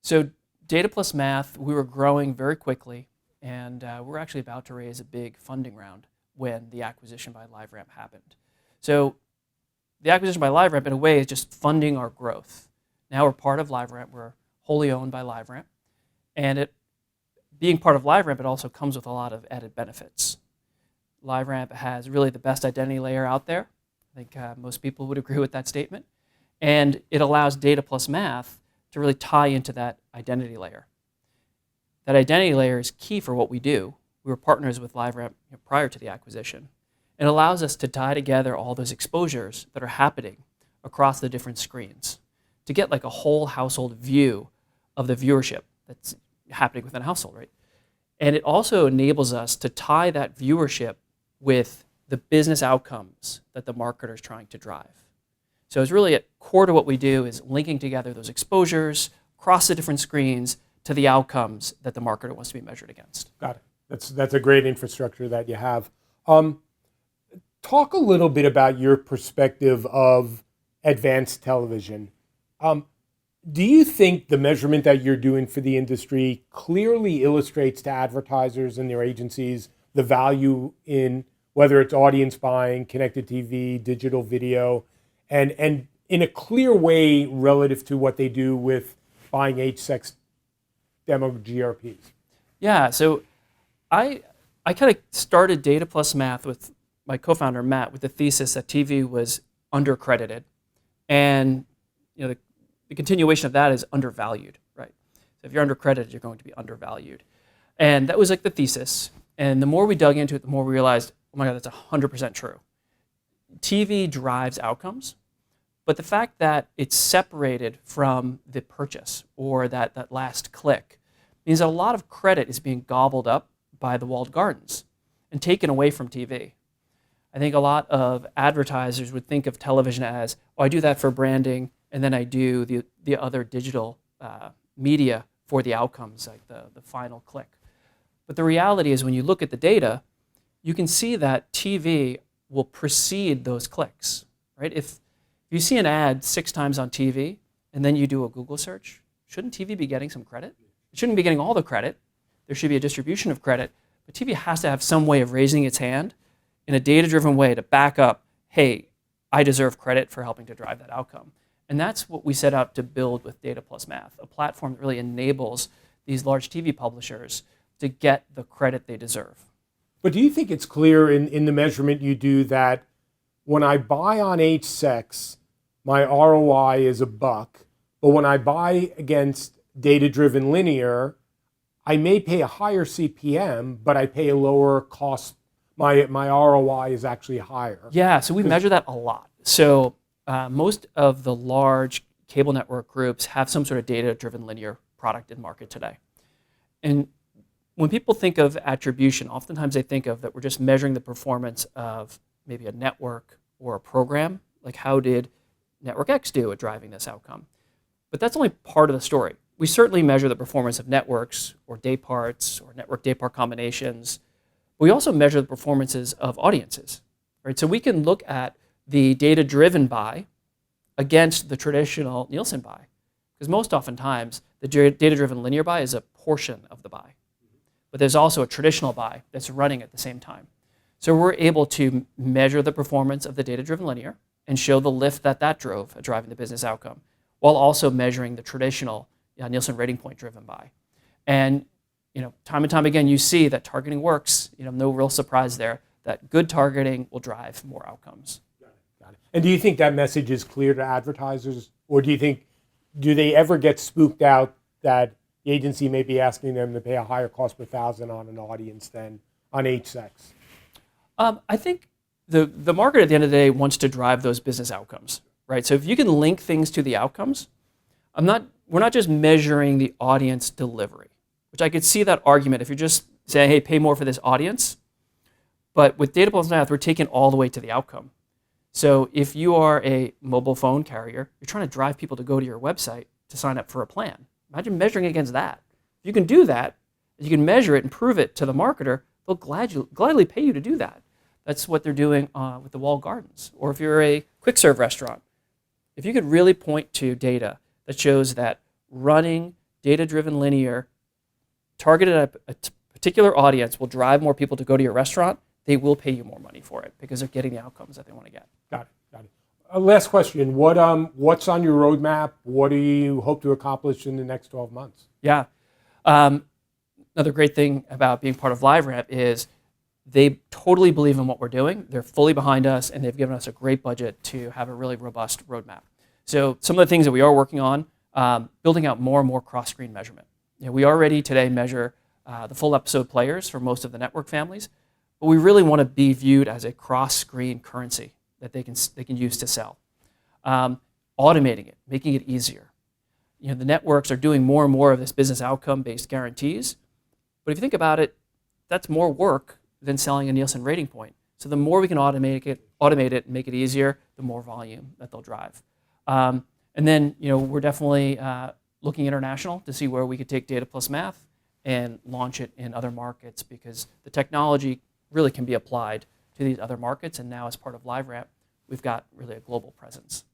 So data plus math, we were growing very quickly, and we're actually about to raise a big funding round when the acquisition by LiveRamp happened. So the acquisition by LiveRamp, in a way, is just funding our growth. Now we're part of LiveRamp. We're wholly owned by LiveRamp. And being part of LiveRamp, it also comes with a lot of added benefits. LiveRamp has really the best identity layer out there. I think most people would agree with that statement. And it allows data plus math to really tie into that identity layer. That identity layer is key for what we do. We were partners with LiveRamp prior to the acquisition. It allows us to tie together all those exposures that are happening across the different screens to get like a whole household view of the viewership that's happening within a household, right? And it also enables us to tie that viewership with the business outcomes that the marketer is trying to drive. So it's really at core to what we do is linking together those exposures across the different screens to the outcomes that the marketer wants to be measured against. Got it. That's a great infrastructure that you have. Talk a little bit about your perspective of advanced television. Do you think the measurement that you're doing for the industry clearly illustrates to advertisers and their agencies the value in whether it's audience buying, connected TV, digital video, and in a clear way relative to what they do with buying H-sex demo GRPs? Yeah, so I kind of started Data Plus Math with my co-founder Matt with the thesis that TV was undercredited, and the continuation of that is undervalued, right? So if you're undercredited, you're going to be undervalued, and that was like the thesis. And the more we dug into it, the more we realized, oh my God, that's 100% true. TV drives outcomes, but the fact that it's separated from the purchase or that last click means that a lot of credit is being gobbled up by the walled gardens and taken away from TV. I think a lot of advertisers would think of television as, oh, I do that for branding, and then I do the other digital media for the outcomes, like the final click. But the reality is when you look at the data, you can see that TV will precede those clicks, right? If you see an ad 6 times on TV and then you do a Google search, shouldn't TV be getting some credit? It shouldn't be getting all the credit. There should be a distribution of credit, but TV has to have some way of raising its hand in a data-driven way to back up, hey, I deserve credit for helping to drive that outcome. And that's what we set out to build with Data Plus Math, a platform that really enables these large TV publishers to get the credit they deserve. But do you think it's clear in the measurement you do that when I buy on H-sex, my ROI is $1, but when I buy against data-driven linear, I may pay a higher CPM, but I pay a lower cost. My ROI is actually higher. Yeah, so we measure that a lot. So most of the large cable network groups have some sort of data-driven linear product in market today. And when people think of attribution, oftentimes they think of that we're just measuring the performance of maybe a network or a program, like how did Network X do at driving this outcome? But that's only part of the story. We certainly measure the performance of networks or day parts or network day part combinations. We also measure the performances of audiences, right? So we can look at the data-driven buy against the traditional Nielsen buy, because most oftentimes the data-driven linear buy is a portion of the buy, but there's also a traditional buy that's running at the same time. So we're able to measure the performance of the data-driven linear and show the lift that drove at driving the business outcome, while also measuring the traditional Nielsen rating point driven buy. And time and time again, you see that targeting works. No real surprise there, that good targeting will drive more outcomes. Got it. And do you think that message is clear to advertisers, or do they ever get spooked out that the agency may be asking them to pay a higher cost per thousand on an audience than on H-sex? I think the market at the end of the day wants to drive those business outcomes, right? So if you can link things to the outcomes, we're not just measuring the audience delivery, which I could see that argument if you're just saying, hey, pay more for this audience. But with Data Plus Math, we're taking all the way to the outcome. So if you are a mobile phone carrier, you're trying to drive people to go to your website to sign up for a plan. Imagine measuring against that. If you can do that, if you can measure it and prove it to the marketer, they'll gladly pay you to do that. That's what they're doing with the walled gardens. Or if you're a quick serve restaurant, if you could really point to data that shows that running data-driven linear, targeted at a particular audience will drive more people to go to your restaurant, they will pay you more money for it because they're getting the outcomes that they want to get. Got it. Got it. Last question. What's on your roadmap? What do you hope to accomplish in the next 12 months? Yeah. Another great thing about being part of LiveRamp is they totally believe in what we're doing. They're fully behind us, and they've given us a great budget to have a really robust roadmap. So some of the things that we are working on, building out more and more cross-screen measurement. We already today measure the full episode players for most of the network families, but we really want to be viewed as a cross-screen currency that they can use to sell. Automating it, making it easier. The networks are doing more and more of this business outcome-based guarantees, but if you think about it, that's more work than selling a Nielsen rating point. So the more we can automate it and make it easier, the more volume that they'll drive. And then we're definitely looking international to see where we could take data plus math and launch it in other markets, because the technology really can be applied to these other markets. And now as part of LiveRamp, we've got really a global presence.